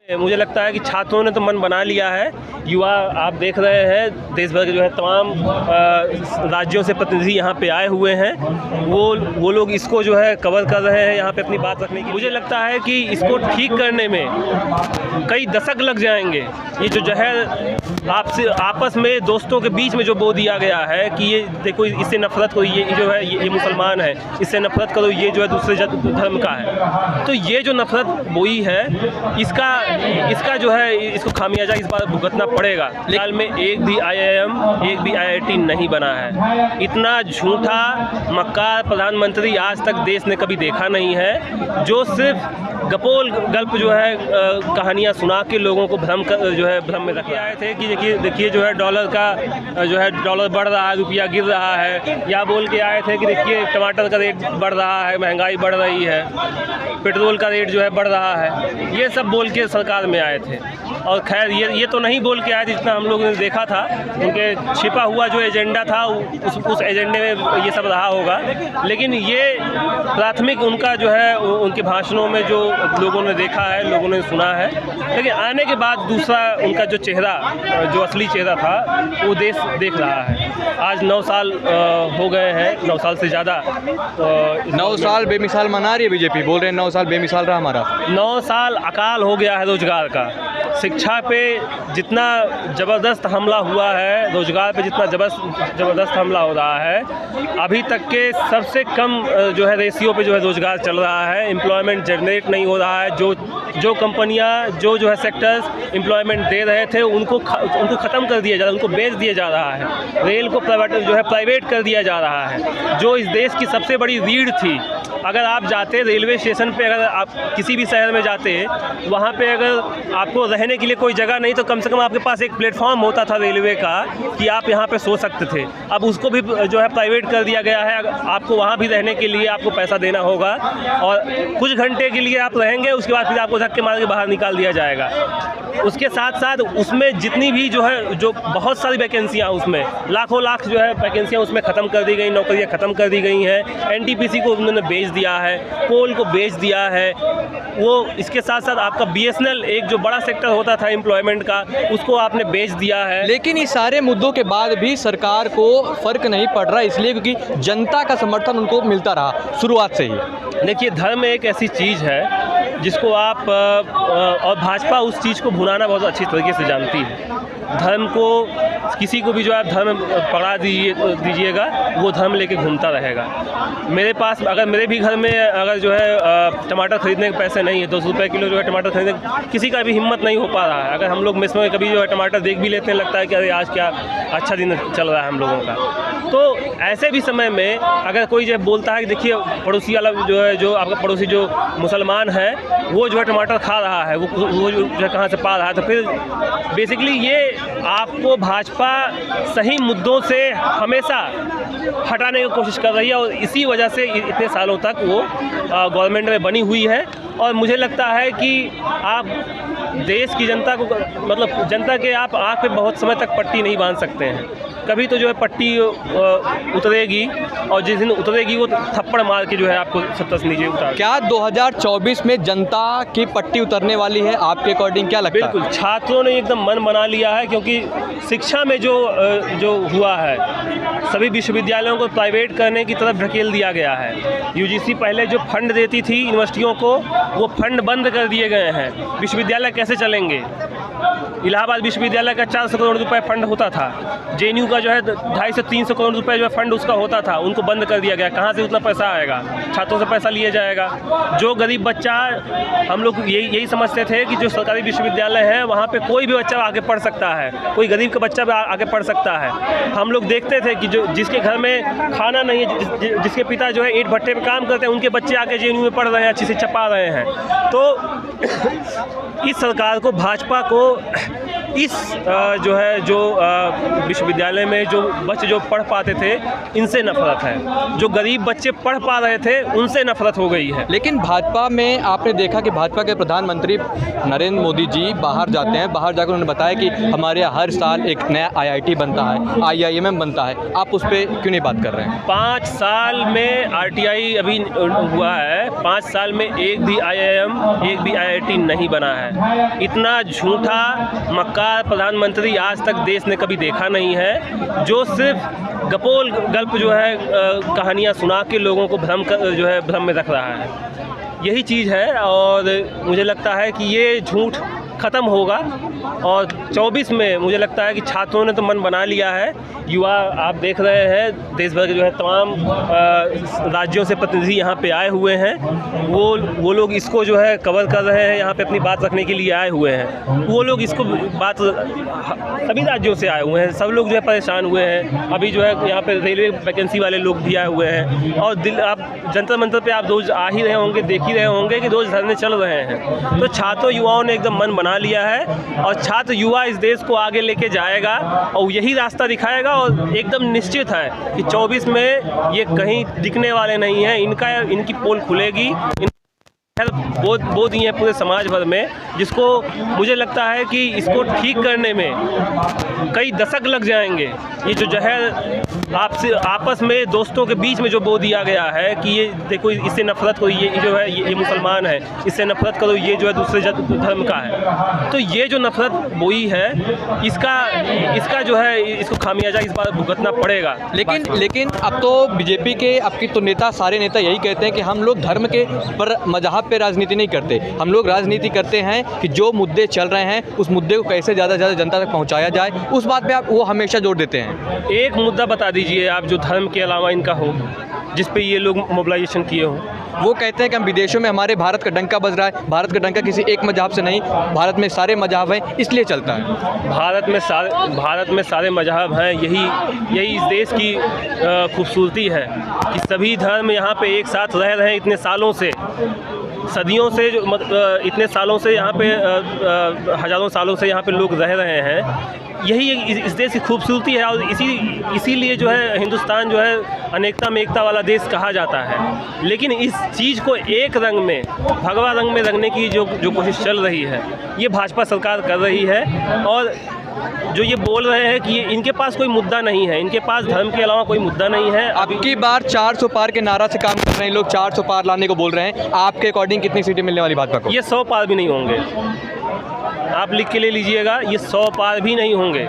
मुझे लगता है कि छात्रों ने तो मन बना लिया है। युवा आप देख रहे हैं देश भर के जो है तमाम राज्यों से प्रतिनिधि यहाँ पे आए हुए हैं। वो लोग इसको जो है कवर कर रहे हैं यहाँ पे अपनी बात रखने की। मुझे लगता है कि इसको ठीक करने में कई दशक लग जाएंगे। ये जो जहर आपस में दोस्तों के बीच में जो बो दिया गया है कि ये देखो इससे नफरत करो, ये जो है ये मुसलमान है, इससे नफरत करो, ये जो है दूसरे धर्म का है। तो ये जो नफरत बोई है इसका जो है इसको खामियाजा इस बार भुगतना पड़ेगा। साल में एक भी IIM एक भी IIT नहीं बना है। इतना झूठा मक्कार प्रधानमंत्री आज तक देश ने कभी देखा नहीं है, जो सिर्फ गपोल गल्प जो है कहानियाँ सुना के लोगों को भ्रम में रख आए थे कि देखिए जो है डॉलर बढ़ रहा है, रुपया गिर रहा है, या बोल के आए थे कि देखिए टमाटर का रेट बढ़ रहा है, महंगाई बढ़ रही है, पेट्रोल का रेट जो है बढ़ रहा है। ये सब बोल के सरकार में आए थे। और खैर ये तो नहीं बोल के आए थे, जितना हम लोगों ने देखा था उनके छिपा हुआ जो एजेंडा था उस एजेंडे में ये सब रहा होगा। लेकिन ये प्राथमिक उनका जो है उनके भाषणों में जो लोगों ने देखा है, लोगों ने सुना है। लेकिन आने के बाद दूसरा उनका जो चेहरा, जो असली चेहरा था, वो देश देख रहा है। आज 9 साल हो गए हैं, 9 साल से ज़्यादा। 9 साल बेमिसाल मना रही है बीजेपी, बोल रहे हैं 9 साल बेमिसाल रहा हमारा। 9 साल अकाल हो गया है रोजगार का। शिक्षा पे जितना ज़बरदस्त हमला हुआ है, रोजगार पे जितना ज़बरदस्त हमला हो रहा है, अभी तक के सबसे कम जो है रेशियो पे जो है रोजगार चल रहा है। एम्प्लॉयमेंट जनरेट नहीं हो रहा है। जो कंपनियां जो है सेक्टर्स एम्प्लॉयमेंट दे रहे थे उनको ख़त्म कर दिया जा रहा है, उनको बेच दिया जा रहा है। रेल को प्राइवेट कर दिया जा रहा है, जो इस देश की सबसे बड़ी रीढ़ थी। अगर आप जाते रेलवे स्टेशन पे, अगर आप किसी भी शहर में जाते, वहाँ पे अगर आपको रहने के लिए कोई जगह नहीं तो कम से कम आपके पास एक प्लेटफॉर्म होता था रेलवे का कि आप यहाँ पे सो सकते थे। अब उसको भी जो है प्राइवेट कर दिया गया है। आपको वहाँ भी रहने के लिए आपको पैसा देना होगा और कुछ घंटे के लिए आप रहेंगे, उसके बाद फिर आपको धक्के मार के बाहर निकाल दिया जाएगा। उसके साथ साथ उसमें जितनी भी जो बहुत सारी वैकेंसियाँ, उसमें लाखों लाख जो है वैकेंसियाँ उसमें ख़त्म कर दी गई, नौकरियाँ ख़त्म कर दी गई हैं। NTPC को उन्होंने बेच दिया है, कोल को बेच दिया है। वो इसके साथ साथ आपका BSNL एक जो बड़ा सेक्टर होता था एम्प्लॉयमेंट का, उसको आपने बेच दिया है। लेकिन इस सारे मुद्दों के बाद भी सरकार को फ़र्क नहीं पड़ रहा, इसलिए क्योंकि जनता का समर्थन उनको मिलता रहा शुरुआत से ही। देखिए, धर्म एक ऐसी चीज़ है जिसको आप और भाजपा उस चीज़ को भुनाना बहुत अच्छी तरीके से जानती है। धर्म को किसी को भी जो आप धर्म पकड़ा दीजिएगा, वो धर्म लेके घूमता रहेगा। मेरे पास अगर मेरे भी घर में अगर जो है टमाटर खरीदने के पैसे नहीं है, 200 रुपये किलो जो है टमाटर खरीदने, किसी का भी हिम्मत नहीं हो पा रहा है। अगर हम लोग मेस में कभी जो है टमाटर देख भी लेते हैं, लगता है कि अरे आज क्या अच्छा दिन चल रहा है हम लोगों का। तो ऐसे भी समय में अगर कोई जो बोलता है कि देखिए पड़ोसी वाला जो है, जो आपका पड़ोसी जो मुसलमान है, वो जो है टमाटर खा रहा है, वो जो है कहाँ से पा रहा है, तो फिर बेसिकली ये आपको भाजपा सही मुद्दों से हमेशा हटाने की कोशिश कर रही है और इसी वजह से इतने सालों तक वो गवर्नमेंट में बनी हुई है। और मुझे लगता है कि आप देश की जनता को, मतलब जनता के आप आँख पे बहुत समय तक पट्टी नहीं बांध सकते हैं। कभी तो जो है पट्टी उतरेगी और जिस दिन उतरेगी वो थप्पड़ मार के जो है आपको 70 से नीचे उतार। क्या 2024 में जनता की पट्टी उतरने वाली है आपके अकॉर्डिंग, क्या लगता है? बिल्कुल, छात्रों ने एकदम मन बना लिया है, क्योंकि शिक्षा में जो हुआ है, सभी विश्वविद्यालयों को प्राइवेट करने की तरफ ढकेल दिया गया है। UGC पहले जो फंड देती थी यूनिवर्सिटियों को, वो फंड बंद कर दिए गए हैं। विश्वविद्यालय कैसे चलेंगे? इलाहाबाद विश्वविद्यालय का 400 करोड़ रुपए फंड होता था। JNU का जो है 250 से 300 करोड़ रुपए जो है फंड उसका होता था, उनको बंद कर दिया गया। कहाँ से उतना पैसा आएगा? छात्रों से पैसा लिया जाएगा। जो गरीब बच्चा, हम लोग यही समझते थे कि जो सरकारी विश्वविद्यालय है वहाँ पे कोई भी बच्चा आगे पढ़ सकता है, कोई गरीब का बच्चा भी आगे पढ़ सकता है। हम लोग देखते थे कि जो जिसके घर में खाना नहीं है, जिसके पिता जो है ईंट भट्टे पे काम करते हैं, उनके बच्चे आके JNU में पढ़ रहे हैं, अच्छी शिक्षा पा रहे हैं। तो इस सरकार को, भाजपा को इस जो विश्वविद्यालय में जो बच्चे जो पढ़ पाते थे इनसे नफरत है। जो गरीब बच्चे पढ़ पा रहे थे उनसे नफरत हो गई है। लेकिन भाजपा में आपने देखा कि भाजपा के प्रधानमंत्री नरेंद्र मोदी जी बाहर जाते हैं, बाहर जाकर उन्होंने बताया कि हमारे यहाँ हर साल एक नया IIT बनता है, IIMM बनता है। आप उस पर क्यों नहीं बात कर रहे हैं? 5 साल में RTI अभी हुआ है, 5 साल में एक भी IIM, एक भी IIT नहीं बना है। इतना झूठा मक्कार प्रधानमंत्री आज तक देश ने कभी देखा नहीं है, जो सिर्फ गपोल गल्प जो है कहानियाँ सुना के लोगों को भ्रम में रख रहा है। यही चीज़ है और मुझे लगता है कि ये झूठ ख़त्म होगा और 24 में मुझे लगता है कि छात्रों ने तो मन बना लिया है। युवा आप देख रहे हैं देश भर के जो है तमाम राज्यों से प्रतिनिधि यहाँ पे आए हुए हैं। वो लोग इसको जो है कवर कर रहे हैं, यहाँ पे अपनी बात रखने के लिए आए हुए हैं। वो लोग इसको बात सभी राज्यों से आए हुए हैं, सब लोग जो है परेशान हुए हैं। अभी जो है यहाँ पे रेलवे वैकेंसी वाले लोग भी आए हुए हैं और आप जंतर मंतर पे आप रोज़ आ ही रहे होंगे, देख ही रहे होंगे कि रोज़ धरने चल रहे हैं। तो छात्रों युवाओं ने एकदम मन बना लिया है और छात्र युवा इस देश को आगे लेके जाएगा और यही रास्ता दिखाएगा और एकदम निश्चित है कि 24 में ये कहीं दिखने वाले नहीं हैं। इनकी पोल खुलेगी। बहुत दिए हैं पूरे समाज भर में, जिसको मुझे लगता है कि इसको ठीक करने में कई दशक लग जाएंगे। ये जो जहर आपस में दोस्तों के बीच में जो बो दिया गया है कि ये देखो इससे नफरत करो, ये जो है ये मुसलमान है, इससे नफरत करो, ये जो है दूसरे धर्म का है। तो ये जो नफरत बोई है इसका जो है इसको खामियाजा इस बार भुगतना पड़ेगा। लेकिन अब तो बीजेपी के आपकी तो नेता सारे नेता यही कहते हैं कि हम लोग धर्म के पर मजहब पे राजनीति नहीं करते, हम लोग राजनीति करते हैं कि जो मुद्दे चल रहे हैं उस मुद्दे को कैसे ज़्यादा से ज़्यादा जनता तक पहुंचाया जाए, उस बात पे आप वो हमेशा जोर देते हैं। एक मुद्दा बता दीजिए आप जो धर्म के अलावा इनका हो, जिस पे ये लोग मोबिलाइजेशन किए हों। वो कहते हैं कि हम विदेशों में हमारे भारत का डंका बज रहा है, भारत का डंका किसी एक मजहब से नहीं, भारत में सारे मजहब हैं इसलिए चलता है। भारत में सारे मजहब हैं, यही इस देश की खूबसूरती है कि सभी धर्म यहाँ पे एक साथ रह रहे हैं इतने सालों से, सदियों से, इतने सालों से यहाँ पे हज़ारों सालों से यहाँ पे लोग रह रहे हैं। यही इस देश की खूबसूरती है और इसीलिए जो है हिंदुस्तान जो है अनेकता में एकता वाला देश कहा जाता है। लेकिन इस चीज़ को एक रंग में, भगवा रंग में रंगने की जो कोशिश चल रही है ये भाजपा सरकार कर रही है। और जो ये बोल रहे हैं कि इनके पास कोई मुद्दा नहीं है, इनके पास धर्म के अलावा कोई मुद्दा नहीं है। अब की बार 400 पार के नारा से काम कर रहे हैं लोग, 400 पार लाने को बोल रहे हैं। आपके अकॉर्डिंग कितनी सीटें मिलने वाली भाजपा को? ये 100 पार भी नहीं होंगे, आप लिख के ले लीजिएगा, ये 100 पार भी नहीं होंगे।